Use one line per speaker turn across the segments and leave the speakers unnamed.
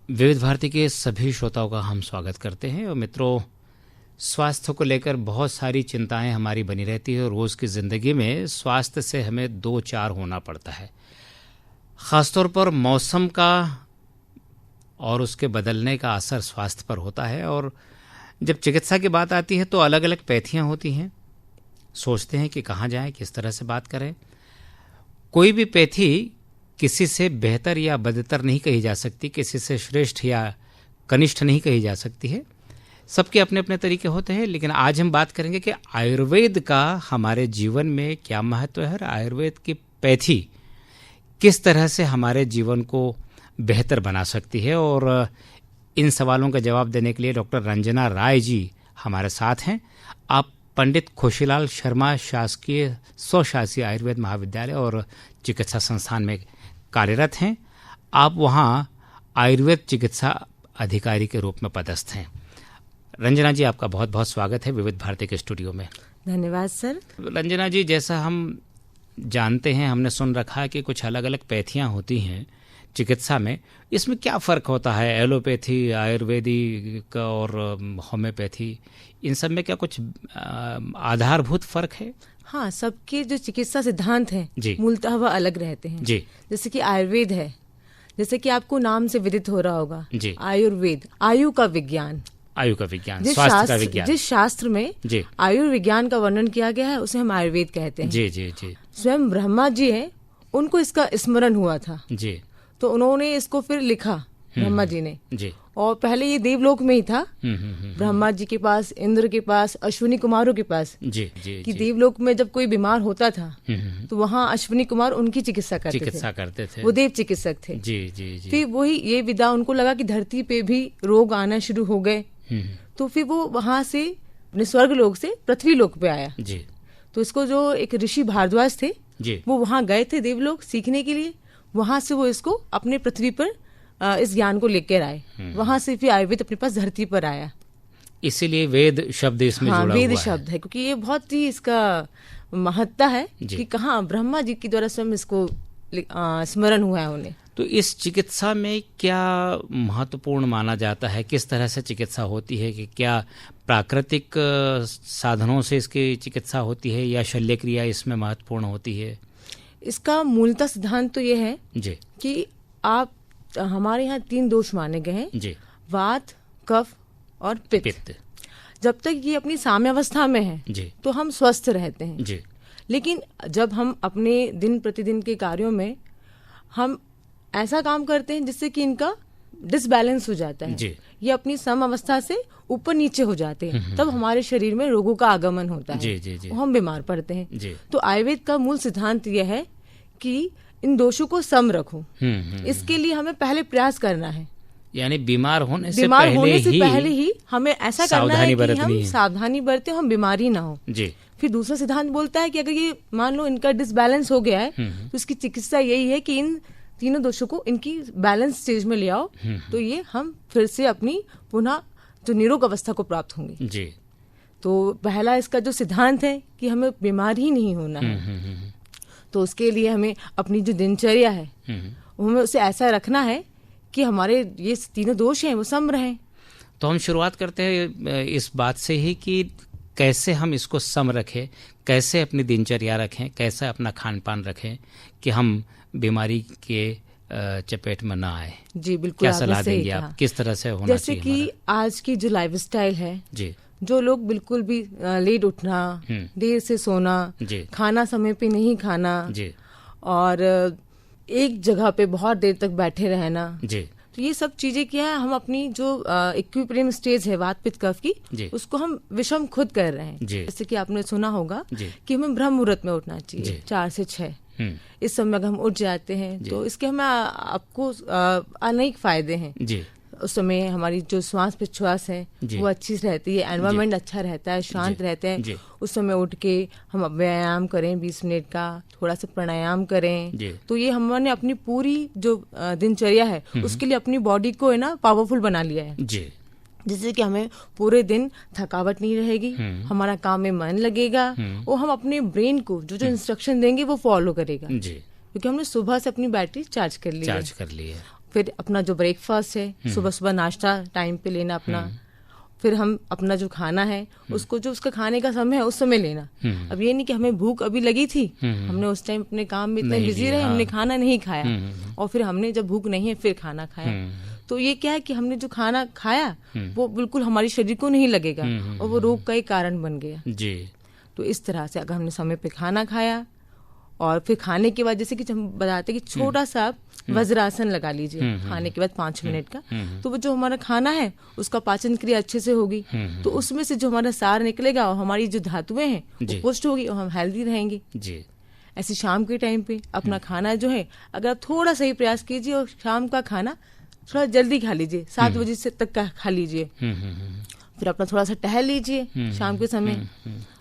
विविध भारती के सभी श्रोताओं का हम स्वागत करते हैं। और मित्रों, स्वास्थ्य को लेकर बहुत सारी चिंताएं हमारी बनी रहती है और रोज़ की ज़िंदगी में स्वास्थ्य से हमें दो चार होना पड़ता है। ख़ासतौर पर मौसम का और उसके बदलने का असर स्वास्थ्य पर होता है। और जब चिकित्सा की बात आती है तो अलग अलग पैथियां होती हैं। सोचते हैं कि कहाँ जाएं, किस तरह से बात करें। कोई भी पैथी किसी से बेहतर या बदतर नहीं कही जा सकती, किसी से श्रेष्ठ या कनिष्ठ नहीं कही जा सकती है। सबके अपने अपने तरीके होते हैं। लेकिन आज हम बात करेंगे कि आयुर्वेद का हमारे जीवन में क्या महत्व है और आयुर्वेद की पैथी किस तरह से हमारे जीवन को बेहतर बना सकती है। और इन सवालों का जवाब देने के लिए डॉक्टर रंजना राय जी हमारे साथ हैं। आप पंडित खुशीलाल शर्मा शासकीय स्वशासी आयुर्वेद महाविद्यालय और चिकित्सा संस्थान में कार्यरत हैं। आप वहाँ आयुर्वेद चिकित्सा अधिकारी के रूप में पदस्थ हैं। रंजना जी, आपका बहुत बहुत स्वागत है विविध भारती के स्टूडियो में।
धन्यवाद सर।
रंजना जी, जैसा हम जानते हैं, हमने सुन रखा है कि कुछ अलग अलग पैथियाँ होती हैं चिकित्सा में। इसमें क्या फ़र्क होता है? एलोपैथी, आयुर्वेदिक और होम्योपैथी, इन सब में क्या कुछ आधारभूत फ़र्क है?
हाँ, सबके जो चिकित्सा सिद्धांत हैं मूलतः वह अलग रहते हैं
जी।
जैसे कि आयुर्वेद है, जैसे कि आपको नाम से विदित हो रहा होगा जी। आयुर्वेद आयु का विज्ञान, स्वास्थ्य का विज्ञान। जिस शास्त्र में आयुर्विज्ञान का वर्णन किया गया है उसे हम आयुर्वेद कहते हैं। जी जी जी। स्वयं ब्रह्मा जी हैं, उनको इसका स्मरण हुआ था जी, तो उन्होंने इसको फिर लिखा ब्रह्मा जी ने जी। और पहले ये देवलोक में ही था, ब्रह्मा जी के पास, इंद्र के पास, अश्विनी कुमारों के पास जी, जी, कि देवलोक में जब कोई बीमार होता था तो वहाँ अश्विनी कुमार उनकी चिकित्सा करते थे। वो देव चिकित्सक थे जी, जी, जी। फिर वही ये विधा उनको लगा कि धरती पे भी रोग आना शुरू हो गए, तो फिर वो वहाँ से अपने स्वर्ग लोक से पृथ्वी लोक पे आया जी। तो इसको जो एक ऋषि भारद्वाज थे जी, वो वहाँ गए थे देवलोक सीखने के लिए। वहां से वो इसको अपने पृथ्वी पर इस ज्ञान को लेकर आए। वहां से फिर आयुर्वेद अपने पास धरती पर आया।
इसीलिए वेद शब्द इसमें जुड़ा
वेद
हुआ
शब्द है, क्योंकि ये बहुत ही इसका महत्ता है कि कहाँ ब्रह्मा जी के द्वारा स्वयं इसको स्मरण हुआ है उन्हें।
तो इस चिकित्सा में क्या महत्वपूर्ण माना जाता है? किस तरह से चिकित्सा होती है? कि क्या प्राकृतिक साधनों से इसकी चिकित्सा होती है या शल्य क्रिया इसमें महत्वपूर्ण होती है?
इसका मूलतः सिद्धांत तो ये है
जी
कि आप हमारे यहाँ 3 दोष माने गए हैं जी, वात, कफ और पित्त। जब तक ये अपनी साम्यावस्था में है जी, तो हम स्वस्थ रहते हैं जी। लेकिन जब हम अपने दिन प्रतिदिन के कार्यों में हम ऐसा काम करते हैं जिससे कि इनका डिसबैलेंस हो जाता है जी, ये अपनी सम अवस्था से ऊपर नीचे हो जाते हैं, तब हमारे शरीर में रोगों का आगमन होता है जी, जी, जी। हम बीमार पड़ते हैं जी। तो आयुर्वेद का मूल सिद्धांत यह है कि इन दोषों को सम रखो। इसके लिए हमें पहले प्रयास करना है,
यानी बीमार होने से
पहले ही हमें ऐसा करना है कि हम सावधानी बरते, हम बीमारी ना हो जी। फिर दूसरा सिद्धांत बोलता है कि अगर ये मान लो इनका डिसबैलेंस हो गया है तो इसकी चिकित्सा यही है कि इन तीनों दोषों को इनकी बैलेंस स्टेज में ले आओ, तो ये हम फिर से अपनी पुनः जो निरोग अवस्था को प्राप्त होंगे जी। तो पहला इसका जो सिद्धांत है कि हमें बीमार ही नहीं होना है, तो उसके लिए हमें अपनी जो दिनचर्या है हमें उसे ऐसा रखना है कि हमारे ये तीनों दोष हैं वो सम रहें।
तो हम शुरुआत करते हैं इस बात से ही कि कैसे हम इसको सम रखें, कैसे अपनी दिनचर्या रखें, कैसे अपना खान पान रखें कि हम बीमारी के चपेट में ना आए।
जी बिल्कुल,
क्या सलाह देंगे आप? किस तरह से होना
जैसे चाहिए? जैसे कि आज की जो लाइफस्टाइल है जी, जो लोग बिल्कुल भी लेट उठना, देर से सोना, खाना समय पे नहीं खाना जी, और एक जगह पे बहुत देर तक बैठे रहना जी, तो ये सब चीजें क्या है, हम अपनी जो इक्विलिब्रियम स्टेज है वात पित्त कफ की, उसको हम विषम खुद कर रहे हैं। जैसे कि आपने सुना होगा कि हमें ब्रह्म मुहूर्त में उठना चाहिए 4 से 6। इस समय अगर हम उठ जाते हैं तो इसके हमें आपको अनेक फायदे हैं जी। उस समय हमारी जो श्वास प्रश्वास है वो अच्छी रहती है, एनवायरनमेंट अच्छा रहता है, शांत रहते हैं। उस समय उठ के हम व्यायाम करें 20 मिनट का, थोड़ा सा प्राणायाम करें, तो ये हमने अपनी पूरी जो दिनचर्या है उसके लिए अपनी बॉडी को है ना पावरफुल बना लिया है जी। जिससे कि हमें पूरे दिन थकावट नहीं रहेगी, हमारा काम में मन लगेगा और हम अपने ब्रेन को जो इंस्ट्रक्शन देंगे वो फॉलो करेगा जी। क्योंकि हमने सुबह से अपनी बैटरी चार्ज कर ली है। फिर अपना जो ब्रेकफास्ट है, सुबह सुबह नाश्ता टाइम पे लेना अपना, फिर हम अपना जो खाना है उसको जो उसका खाने का समय है उस समय लेना। अब ये नहीं कि हमें भूख अभी लगी थी, हमने उस टाइम अपने काम में इतने बिजी रहे, हमने खाना नहीं खाया और फिर हमने जब भूख नहीं है फिर खाना खाया, तो ये क्या है कि हमने जो खाना खाया वो बिल्कुल हमारे शरीर को नहीं लगेगा और वो रोग का एक कारण बन गया जी। तो इस तरह से अगर हमने समय पे खाना खाया और फिर खाने के बाद जैसे कि हम बताते हैं कि छोटा सा वज्रासन लगा लीजिए खाने के बाद 5 मिनट का, तो वो जो हमारा खाना है उसका पाचन क्रिया अच्छे से होगी, तो उसमें से जो हमारा सार निकलेगा और हमारी जो धातुएं हैं वो पुष्ट होगी और हम हेल्दी रहेंगे जी। ऐसे शाम के टाइम पे अपना खाना जो है अगर आप थोड़ा सा ही प्रयास कीजिए और शाम का खाना थोड़ा जल्दी खा लीजिए, 7 बजे से तक का खा लीजिए, फिर अपना थोड़ा सा टहल लीजिए शाम के समय,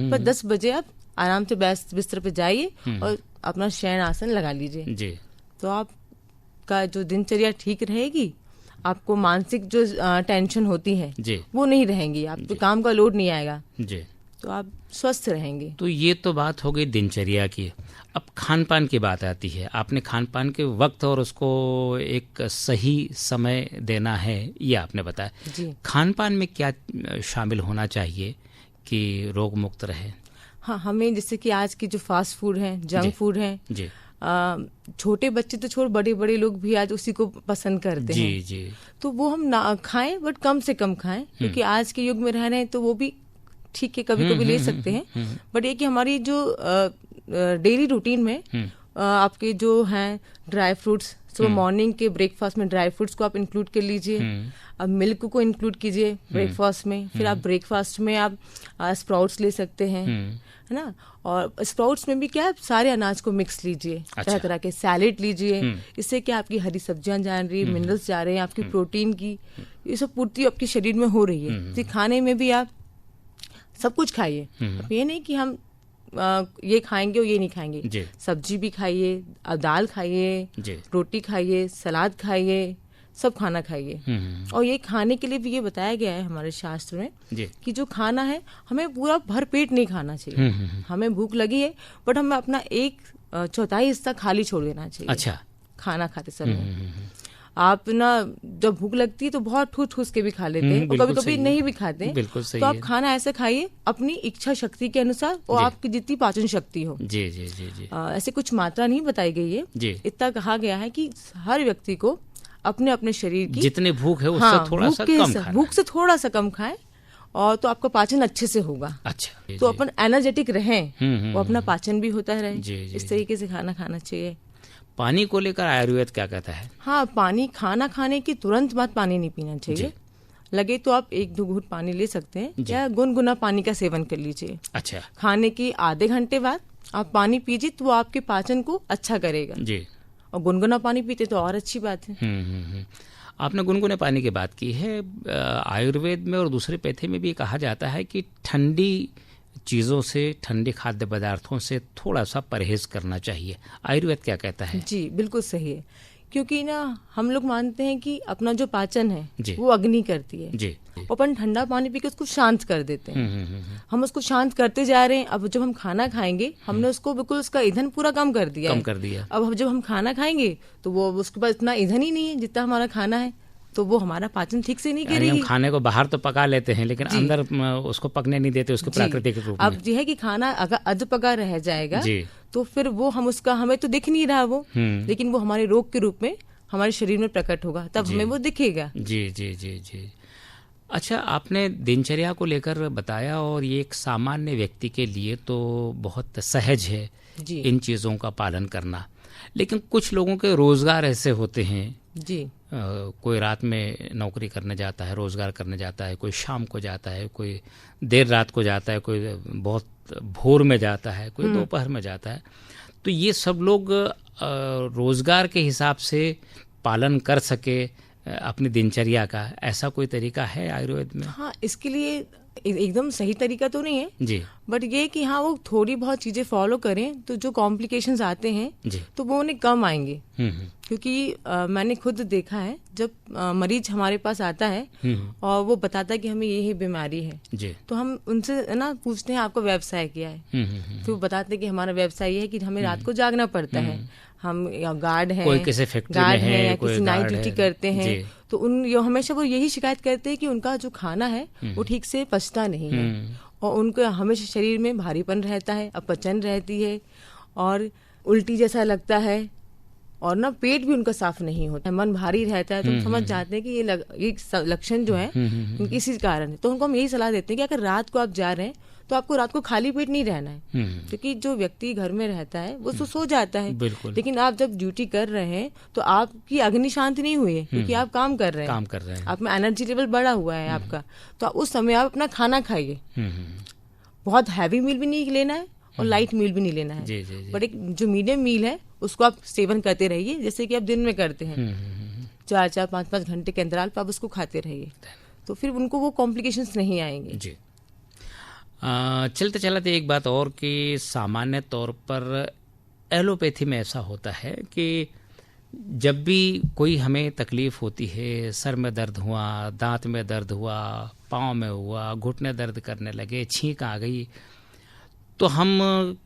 पर 10 बजे आप आराम से बिस्तर पे जाइए और अपना शयन आसन लगा लीजिए जी। तो आपका जो दिनचर्या ठीक रहेगी, आपको मानसिक जो टेंशन होती है जी वो नहीं रहेंगी, आपको काम का लोड नहीं आएगा जी, तो आप स्वस्थ रहेंगे।
तो ये तो बात हो गई दिनचर्या की। अब खान पान की बात आती है, आपने खान पान के वक्त और उसको एक सही समय देना है ये आपने बताया जी। खान पान में क्या शामिल होना चाहिए कि रोग मुक्त रहे?
हाँ, हमें जैसे कि आज की जो फास्ट फूड है, जंक फूड है जी, छोटे बच्चे तो छोड़ बड़े बड़े लोग भी आज उसी को पसंद करते जी, हैं जी। तो वो हम ना खाएं बट कम से कम खाएं, क्योंकि आज के युग में रह रहे हैं तो वो भी ठीक है कभी कभी ले सकते हैं, बट ये कि हमारी जो डेली रूटीन में आपके जो हैं ड्राई फ्रूट्स, सुबह मॉर्निंग के ब्रेकफास्ट में ड्राई फ्रूट्स को आप इंक्लूड कर लीजिए, अब मिल्क को इंक्लूड कीजिए ब्रेकफास्ट में, फिर आप ब्रेकफास्ट में आप स्प्राउट्स ले सकते हैं, है ना, और स्प्राउट्स में भी क्या आप सारे अनाज को मिक्स लीजिए, तरह तरह के सैलेड लीजिए, इससे क्या आपकी हरी सब्जियां जा रही है, मिनरल्स जा रहे हैं, आपकी प्रोटीन की ये सब पूर्ति आपके शरीर में हो रही है। तो खाने में भी आप सब कुछ खाइए, अब ये नहीं कि हम ये खाएंगे और ये नहीं खाएंगे, सब्जी भी खाइए, दाल खाइए, रोटी खाइए, सलाद खाइए, सब खाना खाइए। और ये खाने के लिए भी ये बताया गया है हमारे शास्त्र में कि जो खाना है हमें पूरा भर पेट नहीं खाना चाहिए, हमें भूख लगी है बट हमें अपना 1/4 हिस्सा खाली छोड़ देना चाहिए। अच्छा, खाना खाते समय आप ना जब भूख लगती है तो बहुत ठूस ठूस के भी खा लेते हैं और कभी कभी नहीं भी खाते हैं, तो आप खाना ऐसे खाइए अपनी इच्छा शक्ति के अनुसार और आपकी जितनी पाचन शक्ति हो जी जी जी जी। ऐसे कुछ मात्रा नहीं बताई गई है, इतना कहा गया है कि हर व्यक्ति को अपने अपने शरीर की
जितने भूख है उससे थोड़ा सा कम खाना,
भूख से थोड़ा सा कम खाएं और तो आपका पाचन अच्छे से होगा। अच्छा, तो अपन एनर्जेटिक रहें, वो अपना पाचन भी होता रहे, इस तरीके से खाना खाना चाहिए।
पानी को लेकर आयुर्वेद क्या कहता है?
हाँ, पानी खाना खाने के तुरंत बाद पानी नहीं पीना चाहिए, लगे तो आप 1-2 घूंट पानी ले सकते हैं या गुनगुना पानी का सेवन कर लीजिए। अच्छा, खाने के आधे घंटे बाद आप पानी पीजिए तो वो आपके पाचन को अच्छा करेगा जी, और गुनगुना पानी पीते तो और अच्छी बात है।
आपने गुनगुने पानी की बात की है, आयुर्वेद में और दूसरे पैथे में भी कहा जाता है कि ठंडी चीज़ों से, ठंडे खाद्य पदार्थों से थोड़ा सा परहेज करना चाहिए, आयुर्वेद क्या कहता है?
जी बिल्कुल सही है, क्योंकि ना हम लोग मानते हैं कि अपना जो पाचन है वो अग्नि करती है जी, अपन ठंडा पानी पी के उसको शांत कर देते हैं, हम उसको शांत करते जा रहे हैं। अब जब हम खाना खाएंगे हमने उसको बिल्कुल उसका ईंधन पूरा कम कर दिया। अब जब हम खाना खाएंगे तो वो उसके पास इतना ईंधन ही नहीं है जितना हमारा खाना है, तो वो हमारा पाचन ठीक से नहीं करेगी।
हम खाने को बाहर तो पका लेते हैं लेकिन अंदर उसको पकने नहीं देते उसके प्राकृतिक रूप में।
अब ये है कि खाना अगर अध पका रह जाएगा तो फिर वो हमें तो दिख नहीं रहा वो, लेकिन वो हमारे रोग के रूप में हमारे शरीर में प्रकट होगा, तब हमें वो दिखेगा। जी जी जी जी। अच्छा, आपने दिनचर्या को लेकर बताया और ये एक सामान्य व्यक्ति के लिए तो बहुत सहज है इन चीज़ों का पालन करना, लेकिन कुछ लोगों के रोजगार ऐसे होते हैं जी, कोई रात में नौकरी करने जाता है, रोजगार करने जाता है, कोई शाम को जाता है, कोई देर रात को जाता है, कोई बहुत भोर में जाता है, कोई दोपहर में जाता है, तो ये सब लोग रोजगार के हिसाब से पालन कर सके अपनी दिनचर्या का, ऐसा कोई तरीका है आयुर्वेद में? हाँ, इसके लिए एकदम सही तरीका तो नहीं है
जी,
बट ये कि हाँ वो थोड़ी बहुत चीजें फॉलो करें तो जो कॉम्प्लिकेशंस आते हैं
जी,
तो वो उन्हें कम आएंगे। क्योंकि मैंने खुद देखा है जब मरीज हमारे पास आता है और वो बताता है कि हमें ये बीमारी है
जी,
तो हम उनसे ना पूछते हैं आपका व्यवसाय क्या है। तो वो बताते हैं कि हमारा व्यवसाय ये है कि हमें रात को जागना पड़ता है, हम गार्ड हैं,
कोई किसी फैक्ट्री में है,
या
कोई
किसी नाइट
गार्ड
ड्यूटी
है।
करते हैं।
जी,
तो हमेशा वो यही शिकायत करते हैं कि उनका जो खाना है वो ठीक से पचता नहीं है और उनको हमेशा शरीर में भारीपन रहता है, अपचन रहती है और उल्टी जैसा लगता है और ना पेट भी उनका साफ नहीं होता है, मन भारी रहता है। तो हम समझ जाते हैं कि ये लक्षण जो है उनके इसी कारण है। तो उनको हम यही सलाह देते हैं कि अगर रात को आप जा रहे हैं तो आपको रात को खाली पेट नहीं रहना है, क्योंकि जो व्यक्ति घर में रहता है वो सो जाता है, लेकिन आप जब ड्यूटी कर रहे हैं तो आपकी अग्नि शांति नहीं हुई है, क्योंकि आप काम कर रहे हैं, आप में एनर्जी लेवल बढ़ा हुआ है आपका। तो उस समय आप अपना खाना खाइए, बहुत हैवी मील भी नहीं लेना है और लाइट मील भी नहीं लेना है, बट एक जो मीडियम मील है उसको आप सेवन करते रहिए, जैसे कि आप दिन में करते हैं 4-4, 5-5 घंटे के अंतराल पर आप उसको खाते रहिए, तो फिर उनको वो कॉम्प्लिकेशंस नहीं आएंगे।
जी। चलते चलाते एक बात और कि सामान्य तौर पर एलोपैथी में ऐसा होता है कि जब भी कोई हमें तकलीफ होती है, सर में दर्द हुआ, दांत में दर्द हुआ, पाँव में हुआ, घुटने दर्द करने लगे, छींक आ गई, तो हम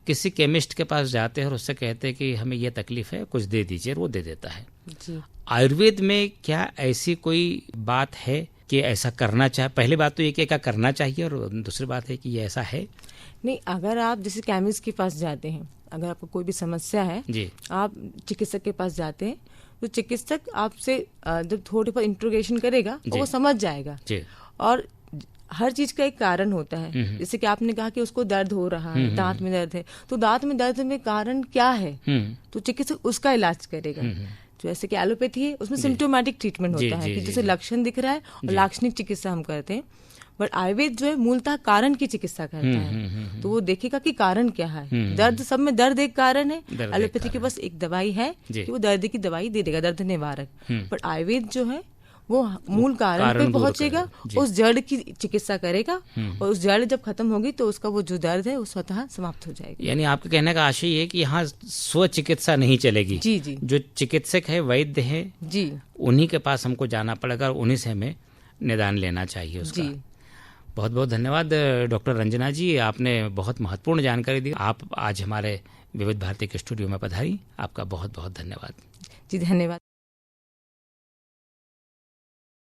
किसी केमिस्ट के पास जाते हैं और उससे कहते हैं कि हमें यह तकलीफ है, कुछ दे दीजिए, वो दे देता है।
जी।
आयुर्वेद में क्या ऐसी कोई बात है कि ऐसा करना चाहिए? पहली बात तो ये कि क्या करना चाहिए और दूसरी बात है कि ये ऐसा है? नहीं,
अगर आप जैसे केमिस्ट के पास जाते हैं, अगर आपको कोई भी समस्या है
जी,
आप चिकित्सक के पास जाते हैं तो चिकित्सक आपसे जब थोड़ी बहुत इंट्रोगेशन करेगा तो वो समझ जाएगा जी। और हर चीज का एक कारण होता है, जैसे कि आपने कहा कि उसको दर्द हो रहा है, दांत में दर्द है, तो दांत में दर्द में कारण क्या है, तो चिकित्सक उसका इलाज करेगा। जैसे कि एलोपैथी है उसमें सिम्टोमेटिक ट्रीटमेंट होता है कि जैसे लक्षण दिख रहा है और लाक्षणिक चिकित्सा हम करते हैं, बट आयुर्वेद जो है मूलतः कारण की चिकित्सा करता है। तो वो देखेगा कि कारण क्या है। दर्द, सब में दर्द एक कारण है, एलोपैथी के बस एक दवाई है कि वो दर्द की दवाई दे देगा, दर्द निवारक, बट आयुर्वेद जो है वो मूल कारण पे पहुंचेगा, उस जड़ की चिकित्सा करेगा और उस जड़ जब खत्म होगी तो उसका वो जो दर्द है वो स्वतः समाप्त हो जाएगा।
यानी आपके कहने का आशय है कि यहाँ स्व चिकित्सा नहीं चलेगी।
जी जी,
जो चिकित्सक है, वैद्य है जी, उन्हीं के पास हमको जाना पड़ेगा और उन्हीं से हमें निदान लेना चाहिए उसका। जी। बहुत बहुत धन्यवाद डॉक्टर रंजना जी, आपने बहुत महत्वपूर्ण जानकारी दी। आप आज हमारे विविध भारती के स्टूडियो में पधारी, आपका बहुत बहुत धन्यवाद।
जी धन्यवाद।